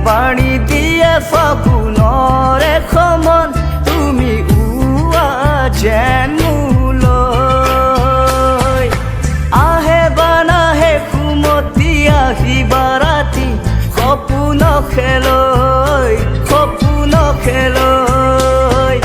বাণী দিয়ে ফাগুনৰে সমন তুমি উৱা যেন মোলৈ আহে বানাহে কুমতি আহিবা ৰাতি সপোন খেলৈ সপোন খেলৈ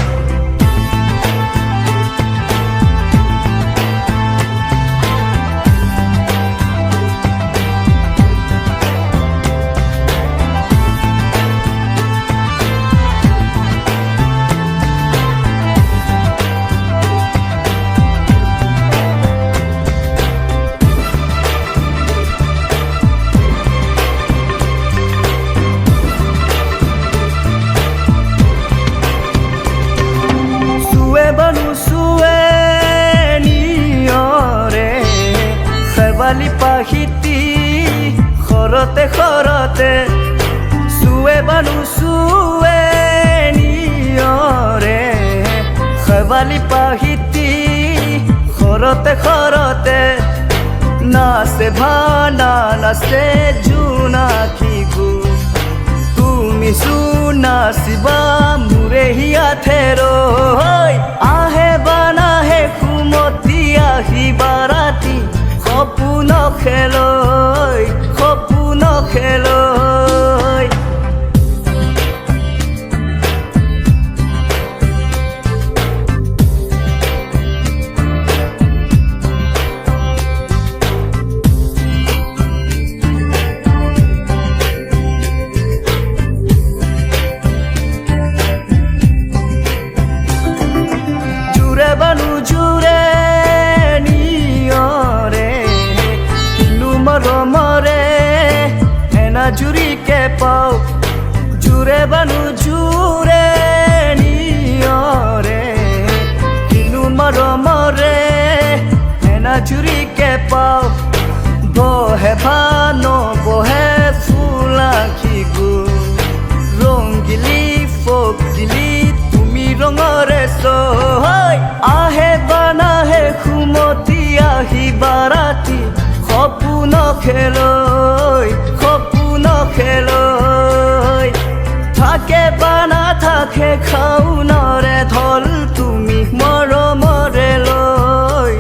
শেৱালি পাহিতি খৰতে খৰতে চুৱে বানু চুৱে নিয়ৰে শেৱালি পাহিতি খৰতে খৰতে নাচে ভানা নাচে জোনাকী গো তুমি নাচিবা মোৰে হিয়াথেৰো আহে বানাহে কুমতি আহিবা ৰাতি সপোন খেলৈ সপোন খেলৈ জুৰে বানু জুৰে মৰমৰে এনা জুৰিকে পাও জুৰে বানু জুৰে নিয়ৰে কিনো মৰমৰে এনা জুৰিকে পাও বহে ভান বহে ফুলাখি গো ৰংগিলি ফকিলি তুমি ৰঙৰে চৈ আহে বানাহে কুমতি আহিবা ৰাতি সপোন খেলৈ সপোন খেলৈ থাকে বানা থাকে খাউনৰে ধল তুমি মৰমৰে লৈ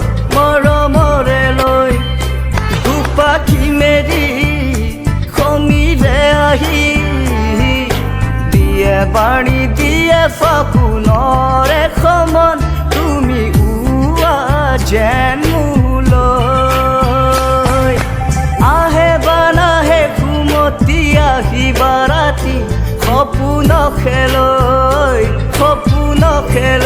দুপাখি মেৰি খমিৰে আহি দিয়ে বাণী দিয়ে ফাগুনৰে সমন তুমি উৱা যেন মোলৈ আহে বানাহে কুমতি আহিবা ৰাতি সপোন খেলৈ সপোন খেলৈ